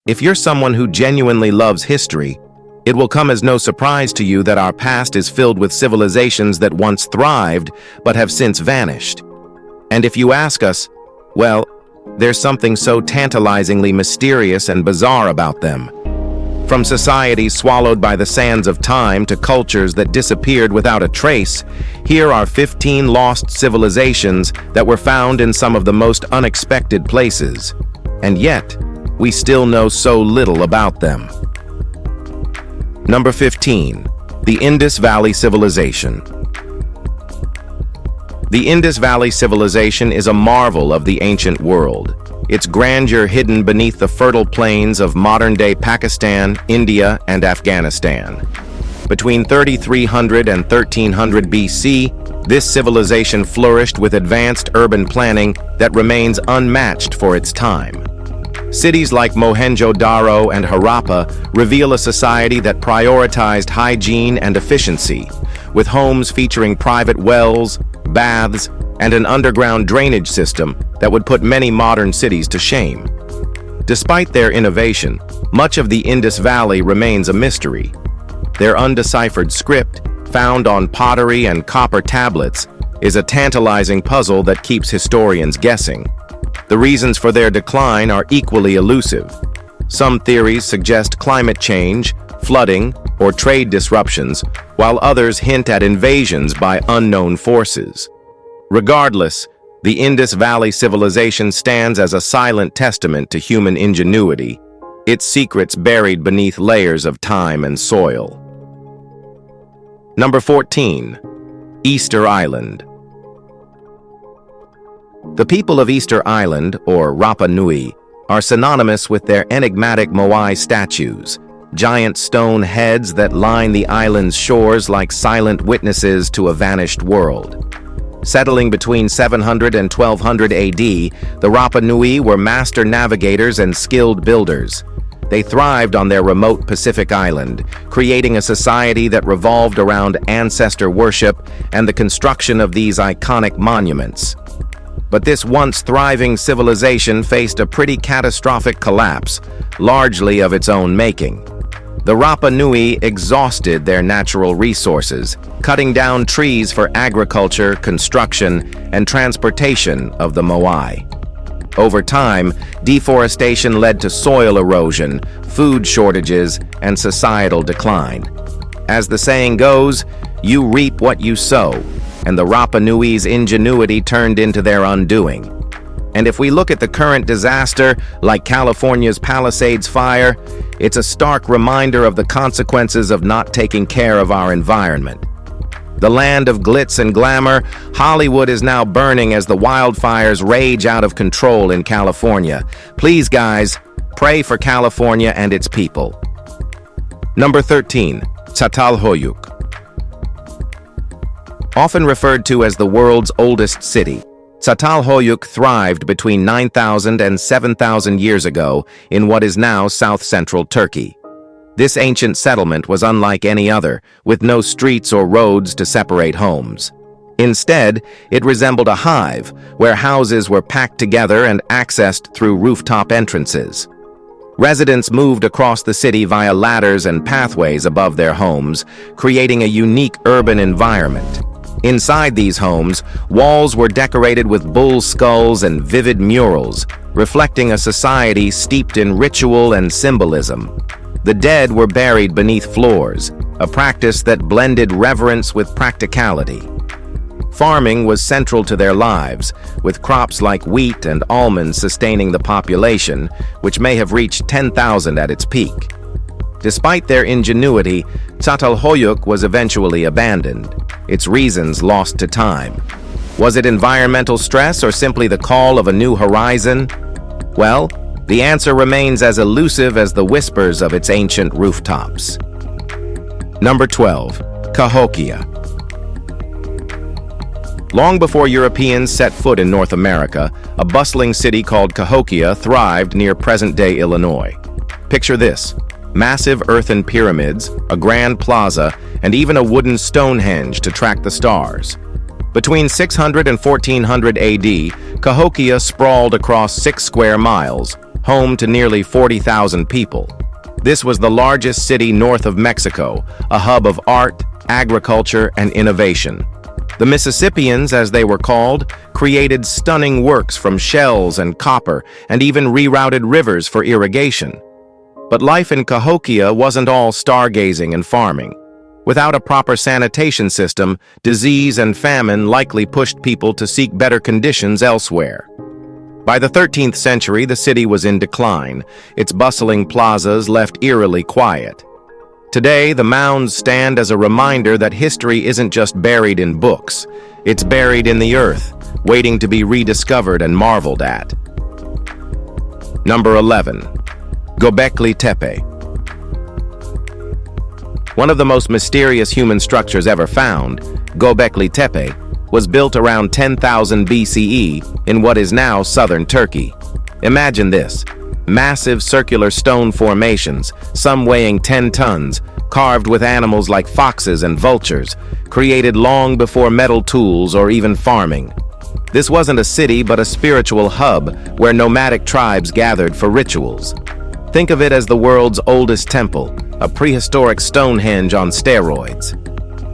If you're someone who genuinely loves history, it will come as no surprise to you that our past is filled with civilizations that once thrived but have since vanished. And if you ask us, well, there's something so tantalizingly mysterious and bizarre about them. From societies swallowed by the sands of time to cultures that disappeared without a trace, here are 15 lost civilizations that were found in some of the most unexpected places. And yet, we still know so little about them. Number 15. The Indus Valley Civilization. The Indus Valley Civilization is a marvel of the ancient world, its grandeur hidden beneath the fertile plains of modern-day Pakistan, India, and Afghanistan. Between 3300 and 1300 BC, this civilization flourished with advanced urban planning that remains unmatched for its time. Cities like Mohenjo-Daro and Harappa reveal a society that prioritized hygiene and efficiency, with homes featuring private wells, baths, and an underground drainage system that would put many modern cities to shame. Despite their innovation, much of the Indus Valley remains a mystery. Their undeciphered script, found on pottery and copper tablets, is a tantalizing puzzle that keeps historians guessing. The reasons for their decline are equally elusive. Some theories suggest climate change, flooding, or trade disruptions, while others hint at invasions by unknown forces. Regardless, the Indus Valley civilization stands as a silent testament to human ingenuity, its secrets buried beneath layers of time and soil. Number 14. Easter Island. The people of Easter Island, or Rapa Nui, are synonymous with their enigmatic Moai statues, giant stone heads that line the island's shores like silent witnesses to a vanished world. Settling between 700 and 1200 AD, the Rapa Nui were master navigators and skilled builders. They thrived on their remote Pacific island, creating a society that revolved around ancestor worship and the construction of these iconic monuments. But this once thriving civilization faced a pretty catastrophic collapse, largely of its own making. The Rapa Nui exhausted their natural resources, cutting down trees for agriculture, construction, and transportation of the Moai. Over time, deforestation led to soil erosion, food shortages, and societal decline. As the saying goes, you reap what you sow, and the Rapa Nui's ingenuity turned into their undoing. And if we look at the current disaster, like California's Palisades fire, it's a stark reminder of the consequences of not taking care of our environment. The land of glitz and glamour, Hollywood is now burning as the wildfires rage out of control in California. Please, guys, pray for California and its people. Number 13. Satal Hoyuk. Often referred to as the world's oldest city, Satal Hoyuk thrived between 9,000 and 7,000 years ago in what is now south-central Turkey. This ancient settlement was unlike any other, with no streets or roads to separate homes. Instead, it resembled a hive, where houses were packed together and accessed through rooftop entrances. Residents moved across the city via ladders and pathways above their homes, creating a unique urban environment. Inside these homes, walls were decorated with bull skulls and vivid murals, reflecting a society steeped in ritual and symbolism. The dead were buried beneath floors, a practice that blended reverence with practicality. Farming was central to their lives, with crops like wheat and almonds sustaining the population, which may have reached 10,000 at its peak. Despite their ingenuity, Satal Hoyuk was eventually abandoned, its reasons lost to time. Was it environmental stress or simply the call of a new horizon? Well, the answer remains as elusive as the whispers of its ancient rooftops. Number 12. Cahokia. Long before Europeans set foot in North America, a bustling city called Cahokia thrived near present-day Illinois. Picture this: massive earthen pyramids, a grand plaza, and even a wooden Stonehenge to track the stars. Between 600 and 1400 AD, Cahokia sprawled across 6 square miles, home to nearly 40,000 people. This was the largest city north of Mexico, a hub of art, agriculture, and innovation. The Mississippians, as they were called, created stunning works from shells and copper, and even rerouted rivers for irrigation. But life in Cahokia wasn't all stargazing and farming. Without a proper sanitation system, disease and famine likely pushed people to seek better conditions elsewhere. By the 13th century, the city was in decline, its bustling plazas left eerily quiet. Today, the mounds stand as a reminder that history isn't just buried in books, it's buried in the earth, waiting to be rediscovered and marveled at. Number 11. Göbekli Tepe. One of the most mysterious human structures ever found, Göbekli Tepe, was built around 10,000 BCE in what is now southern Turkey. Imagine this. Massive circular stone formations, some weighing 10 tons, carved with animals like foxes and vultures, created long before metal tools or even farming. This wasn't a city but a spiritual hub where nomadic tribes gathered for rituals. Think of it as the world's oldest temple, a prehistoric Stonehenge on steroids.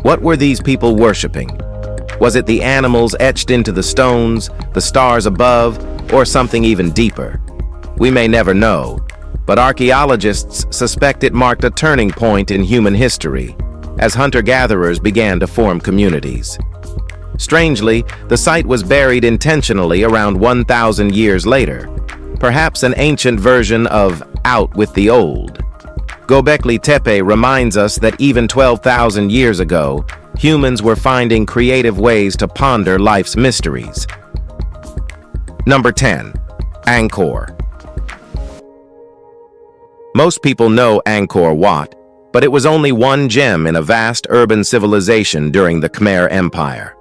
What were these people worshipping? Was it the animals etched into the stones, the stars above, or something even deeper? We may never know, but archaeologists suspect it marked a turning point in human history, as hunter-gatherers began to form communities. Strangely, the site was buried intentionally around 1,000 years later, perhaps an ancient version of out with the old. Göbekli Tepe reminds us that even 12,000 years ago, humans were finding creative ways to ponder life's mysteries. Number 10. Angkor. Most people know Angkor Wat, but it was only one gem in a vast urban civilization during the Khmer Empire.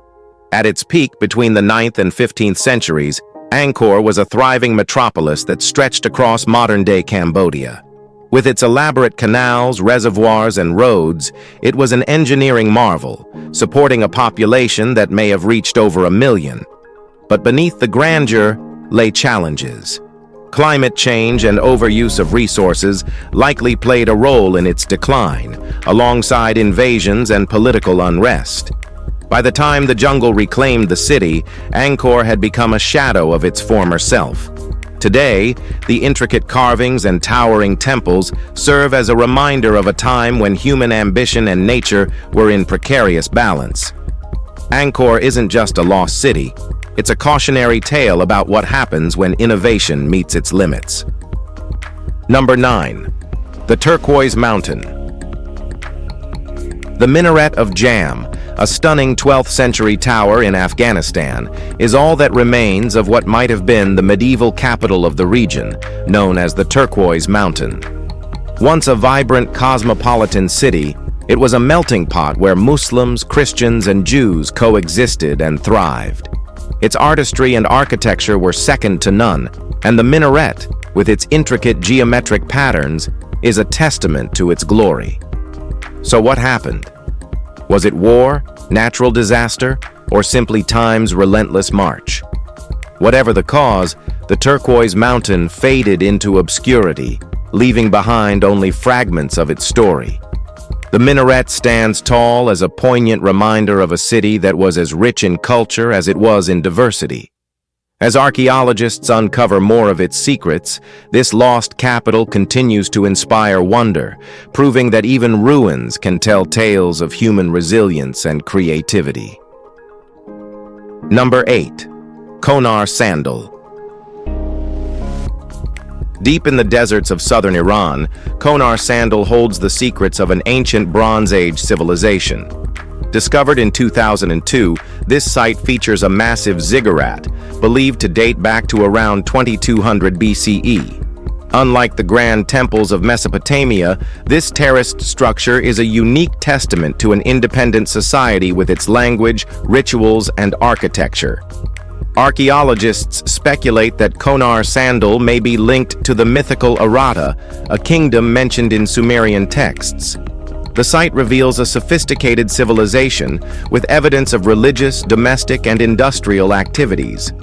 At its peak between the 9th and 15th centuries, Angkor was a thriving metropolis that stretched across modern-day Cambodia. With its elaborate canals, reservoirs, and roads, it was an engineering marvel, supporting a population that may have reached over 1 million. But beneath the grandeur lay challenges. Climate change and overuse of resources likely played a role in its decline, alongside invasions and political unrest. By the time the jungle reclaimed the city, Angkor had become a shadow of its former self. Today, the intricate carvings and towering temples serve as a reminder of a time when human ambition and nature were in precarious balance. Angkor isn't just a lost city. It's a cautionary tale about what happens when innovation meets its limits. Number 9. The Turquoise Mountain. The Minaret of Jam, a stunning 12th century tower in Afghanistan, is all that remains of what might have been the medieval capital of the region, known as the Turquoise Mountain. Once a vibrant cosmopolitan city, it was a melting pot where Muslims, Christians, and Jews coexisted and thrived. Its artistry and architecture were second to none, and the minaret, with its intricate geometric patterns, is a testament to its glory. So what happened? Was it war, natural disaster, or simply time's relentless march? Whatever the cause, the Turquoise Mountain faded into obscurity, leaving behind only fragments of its story. The minaret stands tall as a poignant reminder of a city that was as rich in culture as it was in diversity. As archaeologists uncover more of its secrets, this lost capital continues to inspire wonder, proving that even ruins can tell tales of human resilience and creativity. Number 8. Konar Sandal. Deep in the deserts of southern Iran, Konar Sandal holds the secrets of an ancient Bronze Age civilization. Discovered in 2002, this site features a massive ziggurat, believed to date back to around 2200 BCE. Unlike the grand temples of Mesopotamia, this terraced structure is a unique testament to an independent society with its language, rituals, and architecture. Archaeologists speculate that Konar Sandal may be linked to the mythical Arata, a kingdom mentioned in Sumerian texts. The site reveals a sophisticated civilization with evidence of religious, domestic, and industrial activities.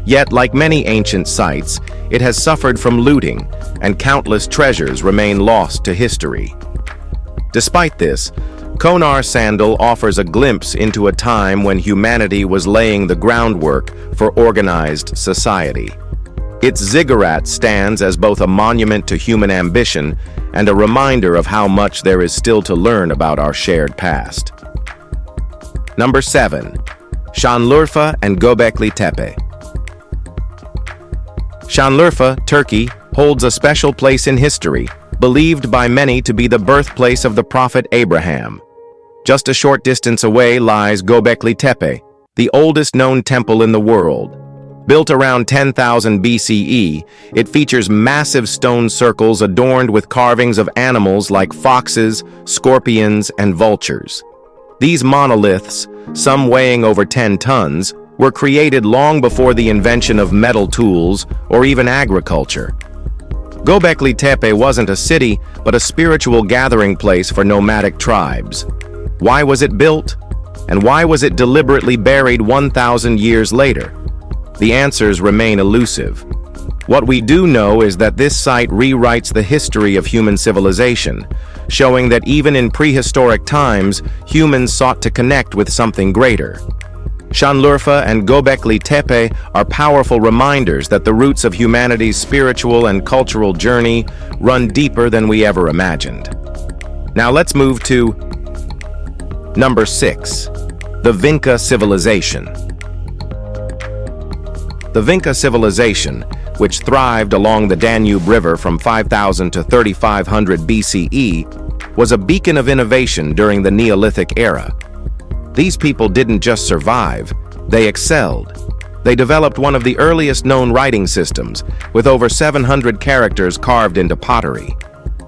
Yet, like many ancient sites, it has suffered from looting, and countless treasures remain lost to history. Despite this, Konar Sandal offers a glimpse into a time when humanity was laying the groundwork for organized society. Its ziggurat stands as both a monument to human ambition and a reminder of how much there is still to learn about our shared past. Number 7. Shan Lura and Göbekli Tepe. Shan Lura, Turkey, holds a special place in history, believed by many to be the birthplace of the prophet Abraham. Just a short distance away lies Göbekli Tepe, the oldest known temple in the world. Built around 10,000 BCE, it features massive stone circles adorned with carvings of animals like foxes, scorpions, and vultures. These monoliths, some weighing over 10 tons, were created long before the invention of metal tools or even agriculture. Göbekli Tepe wasn't a city, but a spiritual gathering place for nomadic tribes. Why was it built? And why was it deliberately buried 1,000 years later? The answers remain elusive. What we do know is that this site rewrites the history of human civilization, showing that even in prehistoric times, humans sought to connect with something greater. Shan Lura and Göbekli Tepe are powerful reminders that the roots of humanity's spiritual and cultural journey run deeper than we ever imagined. Now let's move to number 6, the Vinka civilization. The Vinka civilization, which thrived along the Danube River from 5000 to 3500 BCE, was a beacon of innovation during the Neolithic era. These people didn't just survive, they excelled. They developed one of the earliest known writing systems, with over 700 characters carved into pottery.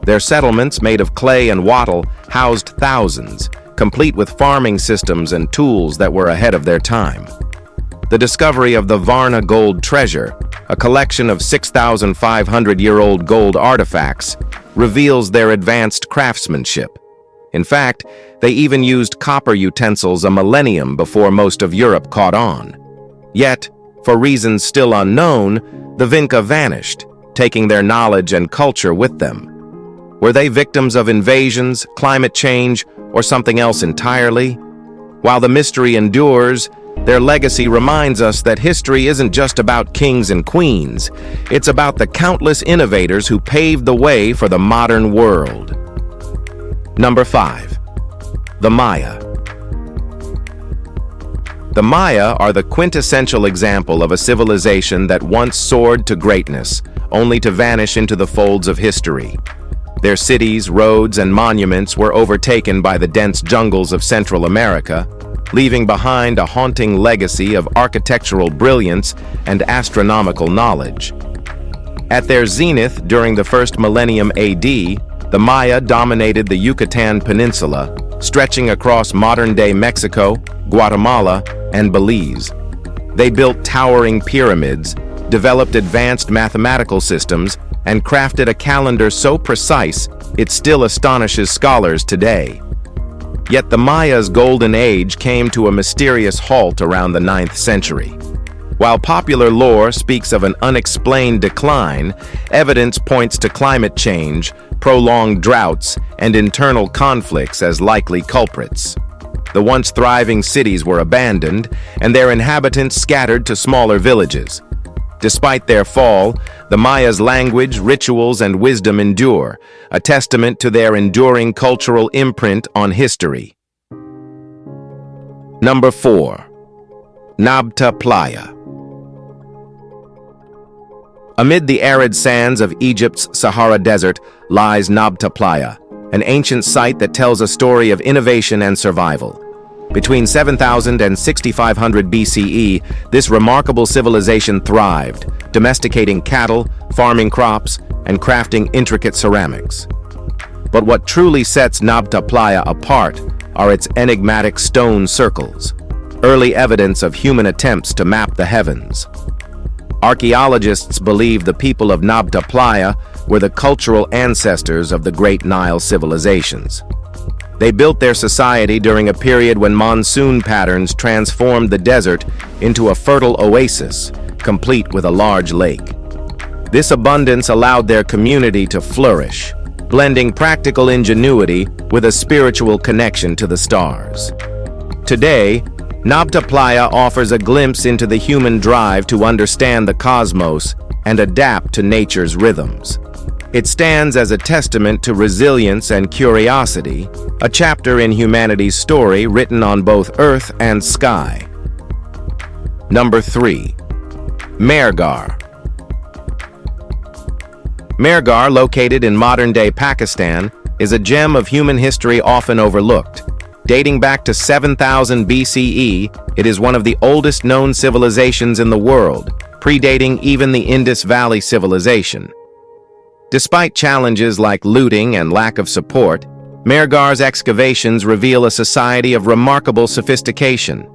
Their settlements, made of clay and wattle, housed thousands, complete with farming systems and tools that were ahead of their time. The discovery of the Varna gold treasure, a collection of 6,500-year-old gold artifacts, reveals their advanced craftsmanship. In fact, they even used copper utensils a millennium before most of Europe caught on. Yet, for reasons still unknown, the Vinka vanished, taking their knowledge and culture with them. Were they victims of invasions, climate change, or something else entirely? While the mystery endures, their legacy reminds us that history isn't just about kings and queens. It's about the countless innovators who paved the way for the modern world. Number 5. The Maya. The Maya are the quintessential example of a civilization that once soared to greatness, only to vanish into the folds of history. Their cities, roads, and monuments were overtaken by the dense jungles of Central America, leaving behind a haunting legacy of architectural brilliance and astronomical knowledge. At their zenith during the first millennium AD, the Maya dominated the Yucatan Peninsula, stretching across modern-day Mexico, Guatemala, and Belize. They built towering pyramids, developed advanced mathematical systems, and crafted a calendar so precise it still astonishes scholars today. Yet the Maya's golden age came to a mysterious halt around the 9th century. While popular lore speaks of an unexplained decline, evidence points to climate change, prolonged droughts, and internal conflicts as likely culprits. The once thriving cities were abandoned, and their inhabitants scattered to smaller villages. Despite their fall, the Maya's language, rituals, and wisdom endure, a testament to their enduring cultural imprint on history. Number 4. Nabta Pla. Amid the arid sands of Egypt's Sahara Desert lies Nabta Pla, an ancient site that tells a story of innovation and survival. Between 7000 and 6500 BCE, this remarkable civilization thrived, domesticating cattle, farming crops, and crafting intricate ceramics. But what truly sets Nabta Pla apart are its enigmatic stone circles, early evidence of human attempts to map the heavens. Archaeologists believe the people of Nabta Pla were the cultural ancestors of the Great Nile civilizations. They built their society during a period when monsoon patterns transformed the desert into a fertile oasis, complete with a large lake. This abundance allowed their community to flourish, blending practical ingenuity with a spiritual connection to the stars. Today, Nabta Pla offers a glimpse into the human drive to understand the cosmos and adapt to nature's rhythms. It stands as a testament to resilience and curiosity, a chapter in humanity's story written on both earth and sky. Number 3. Margar. Margar, located in modern-day Pakistan, is a gem of human history often overlooked. Dating back to 7000 BCE, it is one of the oldest known civilizations in the world, predating even the Indus Valley civilization. Despite challenges like looting and lack of support, Margar's excavations reveal a society of remarkable sophistication.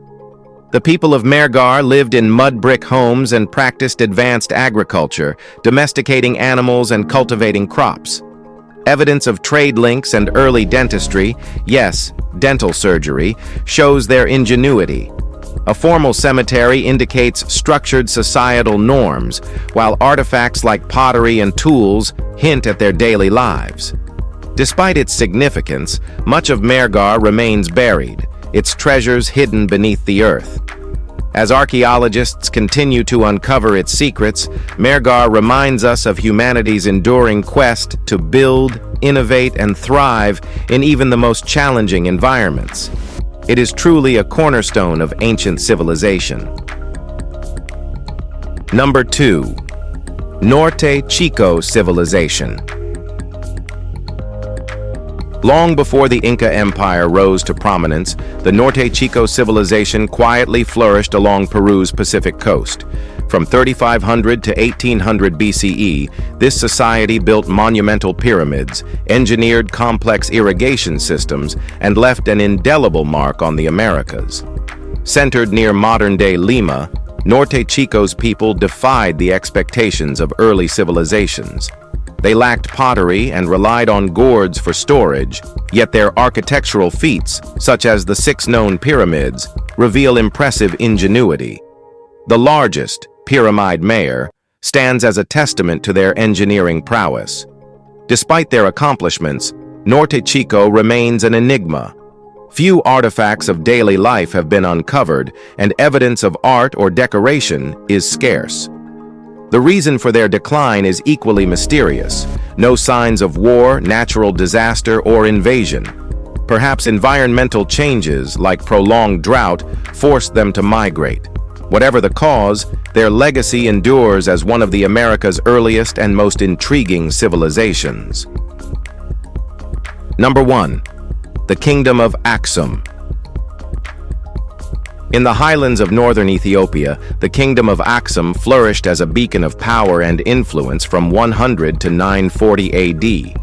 The people of Margar lived in mud brick homes and practiced advanced agriculture, domesticating animals and cultivating crops. Evidence of trade links and early dentistry, yes, dental surgery, shows their ingenuity. A formal cemetery indicates structured societal norms, while artifacts like pottery and tools hint at their daily lives. Despite its significance, much of Margar remains buried, its treasures hidden beneath the earth. As archaeologists continue to uncover its secrets, Margar reminds us of humanity's enduring quest to build, innovate, and thrive in even the most challenging environments. It is truly a cornerstone of ancient civilization. Number 2. Norte Chico civilization. Long before the Inca Empire rose to prominence, the Norte Chico civilization quietly flourished along Peru's Pacific coast. From 3500 to 1800 BCE, this society built monumental pyramids, engineered complex irrigation systems, and left an indelible mark on the Americas. Centered near modern-day Lima, Norte Chico's people defied the expectations of early civilizations. They lacked pottery and relied on gourds for storage, yet their architectural feats, such as the 6 known pyramids, reveal impressive ingenuity. The largest, Pyramid Mayor, stands as a testament to their engineering prowess. Despite their accomplishments, Norte Chico remains an enigma. Few artifacts of daily life have been uncovered, and evidence of art or decoration is scarce. The reason for their decline is equally mysterious. No signs of war, natural disaster, or invasion. Perhaps environmental changes, like prolonged drought, forced them to migrate. Whatever the cause, their legacy endures as one of the America's earliest and most intriguing civilizations. Number 1. The Kingdom of Axum. In the highlands of northern Ethiopia, the Kingdom of Axum flourished as a beacon of power and influence from 100 to 940 AD.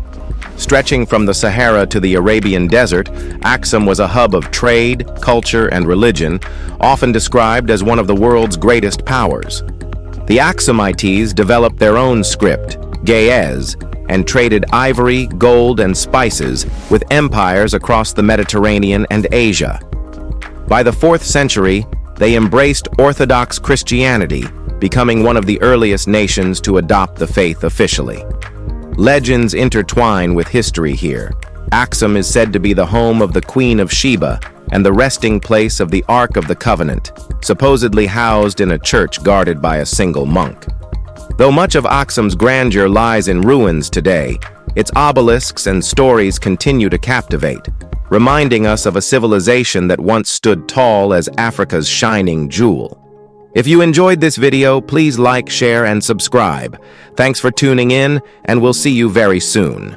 Stretching from the Sahara to the Arabian Desert, Axum was a hub of trade, culture, and religion, often described as one of the world's greatest powers. The Axumites developed their own script, Ge'ez, and traded ivory, gold, and spices with empires across the Mediterranean and Asia. By the 4th century, they embraced Orthodox Christianity, becoming one of the earliest nations to adopt the faith officially. Legends intertwine with history here. Axum is said to be the home of the Queen of Sheba and the resting place of the Ark of the Covenant, supposedly housed in a church guarded by a single monk. Though much of Axum's grandeur lies in ruins today, its obelisks and stories continue to captivate, reminding us of a civilization that once stood tall as Africa's shining jewel. If you enjoyed this video, please like, share, and subscribe. Thanks for tuning in, and we'll see you very soon.